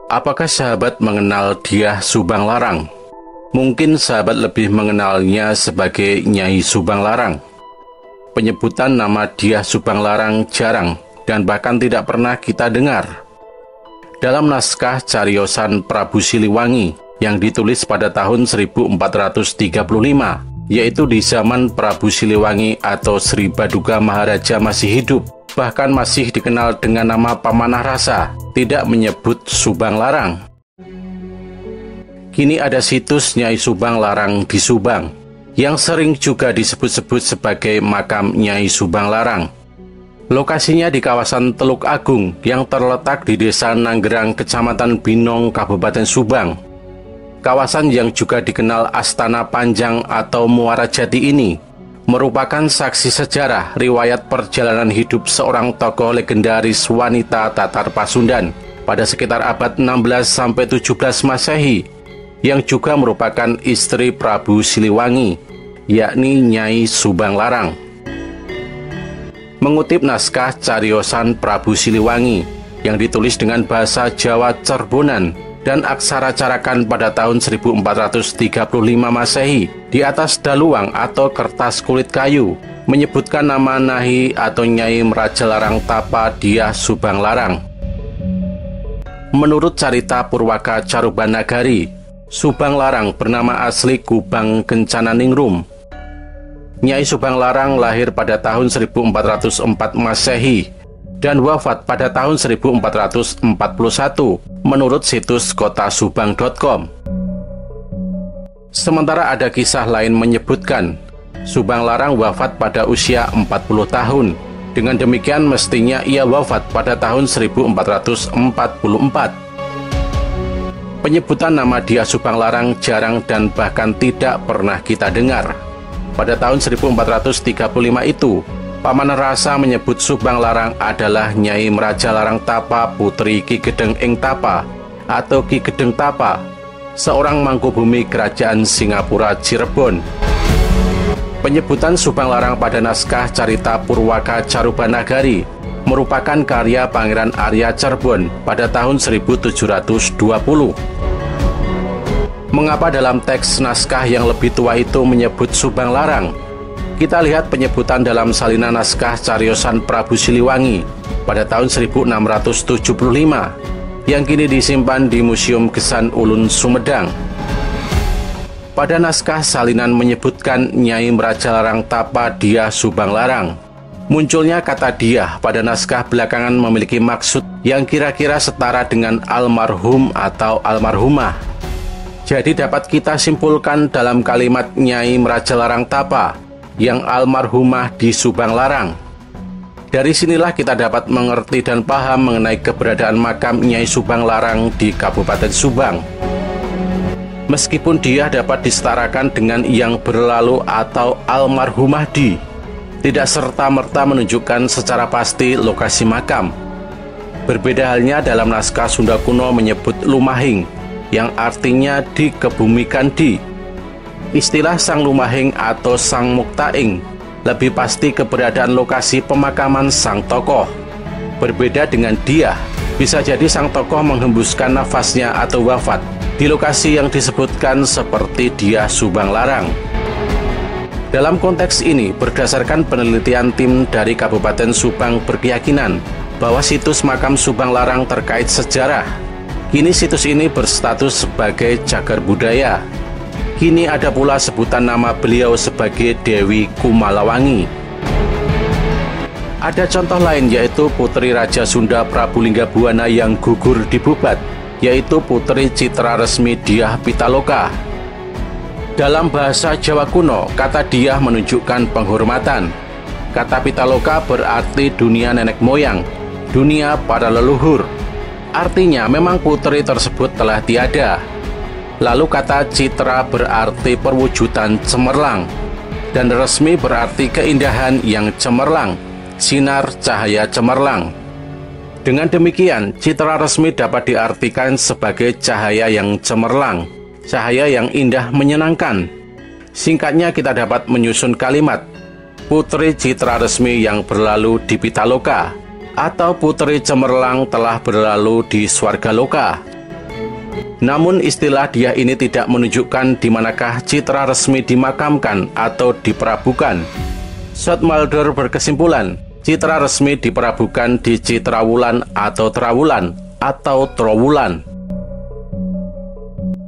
Apakah sahabat mengenal Dyah Subang Larang? Mungkin sahabat lebih mengenalnya sebagai Nyai Subang Larang. Penyebutan nama Dyah Subang Larang jarang dan bahkan tidak pernah kita dengar. Dalam naskah cariosan Prabu Siliwangi yang ditulis pada tahun 1435, yaitu di zaman Prabu Siliwangi atau Sri Baduga Maharaja masih hidup, bahkan masih dikenal dengan nama Pamanah Rasa, tidak menyebut Subang Larang. Kini ada situs Nyai Subang Larang di Subang, yang sering juga disebut-sebut sebagai makam Nyai Subang Larang. Lokasinya di kawasan Teluk Agung yang terletak di Desa Nanggerang, Kecamatan Binong, Kabupaten Subang. Kawasan yang juga dikenal Astana Panjang atau Muara Jati ini merupakan saksi sejarah riwayat perjalanan hidup seorang tokoh legendaris wanita Tatar Pasundan pada sekitar abad 16-17 Masehi, yang juga merupakan istri Prabu Siliwangi, yakni Nyai Subang Larang. Mengutip naskah cariosan Prabu Siliwangi yang ditulis dengan bahasa Jawa Cerbonan dan aksara carakan pada tahun 1435 Masehi di atas daluang atau kertas kulit kayu, menyebutkan nama Nahi atau Nyai Mrajalarang Tapa Dyah Subang Larang. Menurut carita Purwaka Carubanagari, Subang Larang bernama asli Gubang Kencananingrum. Nyai Subang Larang lahir pada tahun 1404 Masehi dan wafat pada tahun 1441 menurut situs kotasubang.com. Sementara ada kisah lain menyebutkan Subang Larang wafat pada usia 40 tahun. Dengan demikian mestinya ia wafat pada tahun 1444. Penyebutan nama Dyah Subang Larang jarang dan bahkan tidak pernah kita dengar. Pada tahun 1435 itu, Pamanah Rasa menyebut Subang Larang adalah Nyai Mrajalarang Tapa Putri Ki Gedeng Ing Tapa atau Ki Gedeng Tapa, seorang mangkubumi kerajaan Singapura Cirebon. Penyebutan Subang Larang pada naskah carita Purwaka Carubanagari merupakan karya Pangeran Arya Cerbon pada tahun 1720. Mengapa dalam teks naskah yang lebih tua itu menyebut Subang Larang? Kita lihat penyebutan dalam salinan naskah cariosan Prabu Siliwangi pada tahun 1675 yang kini disimpan di Museum Gesan Ulun Sumedang. Pada naskah salinan menyebutkan Nyai Mrajalarang Tapa Dyah Subang Larang. Munculnya kata Dyah pada naskah belakangan memiliki maksud yang kira-kira setara dengan almarhum atau almarhumah. Jadi dapat kita simpulkan dalam kalimat Nyai Mrajalarang Tapa yang almarhumah di Subang Larang. Dari sinilah kita dapat mengerti dan paham mengenai keberadaan makam Nyai Subang Larang di Kabupaten Subang. Meskipun dia dapat disetarakan dengan yang berlalu atau almarhumah di, tidak serta-merta menunjukkan secara pasti lokasi makam. Berbeda halnya dalam naskah Sunda kuno menyebut Lumahing, yang artinya dikebumikan di. Istilah Sang Lumahing atau Sang Muktaing lebih pasti keberadaan lokasi pemakaman sang tokoh. Berbeda dengan Dyah, bisa jadi sang tokoh menghembuskan nafasnya atau wafat di lokasi yang disebutkan seperti Dyah Subang Larang. Dalam konteks ini, berdasarkan penelitian tim dari Kabupaten Subang berkeyakinan bahwa situs makam Subang Larang terkait sejarah. Kini situs ini berstatus sebagai cagar budaya. Kini ada pula sebutan nama beliau sebagai Dewi Kumalawangi. Ada contoh lain yaitu Putri Raja Sunda Prabu Linggabuana yang gugur di Bubat, yaitu Putri Citra Resmi Dyah Pitaloka. Dalam bahasa Jawa kuno, kata Dyah menunjukkan penghormatan. Kata Pitaloka berarti dunia nenek moyang, dunia para leluhur. Artinya memang putri tersebut telah tiada. Lalu kata Citra berarti perwujudan cemerlang, dan resmi berarti keindahan yang cemerlang, sinar cahaya cemerlang. Dengan demikian, Citra Resmi dapat diartikan sebagai cahaya yang cemerlang, cahaya yang indah menyenangkan. Singkatnya kita dapat menyusun kalimat Putri Citra Resmi yang berlalu di Pitaloka, atau Putri Cemerlang telah berlalu di Swargaloka. Namun istilah Diah ini tidak menunjukkan di manakah Citra resmi dimakamkan atau diperabukan. Zoetmulder berkesimpulan, Citra resmi diperabukan di Citrawulan atau Trawulan atau Trowulan.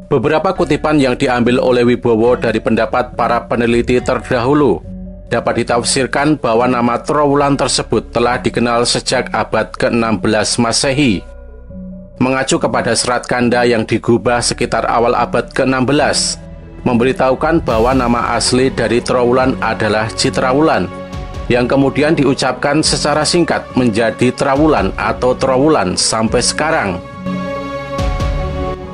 Beberapa kutipan yang diambil oleh Wibowo dari pendapat para peneliti terdahulu dapat ditafsirkan bahwa nama Trowulan tersebut telah dikenal sejak abad ke-16 Masehi. Mengacu kepada serat Kanda yang digubah sekitar awal abad ke-16, memberitahukan bahwa nama asli dari Trowulan adalah Citrawulan, yang kemudian diucapkan secara singkat menjadi Trawulan atau Trowulan sampai sekarang.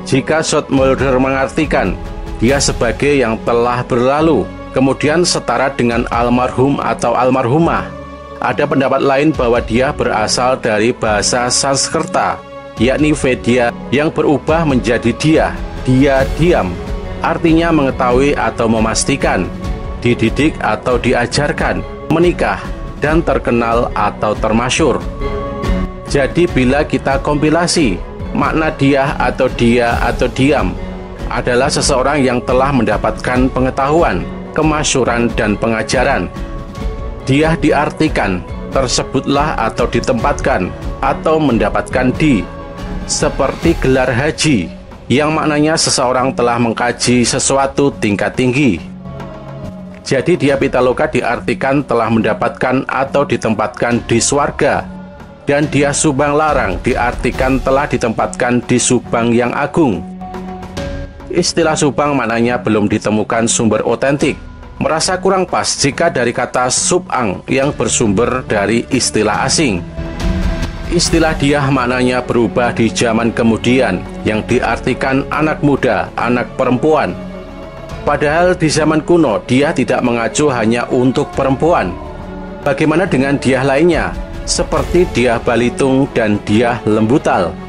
Jika Zoetmulder mengartikan dia sebagai yang telah berlalu, kemudian setara dengan almarhum atau almarhumah, ada pendapat lain bahwa dia berasal dari bahasa Sanskerta, yakni Vedya, yang berubah menjadi dia diam, artinya mengetahui atau memastikan, dididik atau diajarkan, menikah, dan terkenal atau termasyur. Jadi bila kita kompilasi, makna Diah atau dia atau diam adalah seseorang yang telah mendapatkan pengetahuan, kemasyuran, dan pengajaran. Diah diartikan tersebutlah atau ditempatkan atau mendapatkan di, seperti gelar haji yang maknanya seseorang telah mengkaji sesuatu tingkat tinggi. Jadi Diah Pitaloka diartikan telah mendapatkan atau ditempatkan di swarga, dan Diah Subang Larang diartikan telah ditempatkan di Subang yang agung. Istilah Subang maknanya belum ditemukan sumber otentik, merasa kurang pas jika dari kata subang yang bersumber dari istilah asing. Istilah Diah maknanya berubah di zaman kemudian, yang diartikan anak muda, anak perempuan. Padahal di zaman kuno Diah tidak mengacu hanya untuk perempuan. Bagaimana dengan Diah lainnya, seperti Diah Balitung dan Diah Lembutal?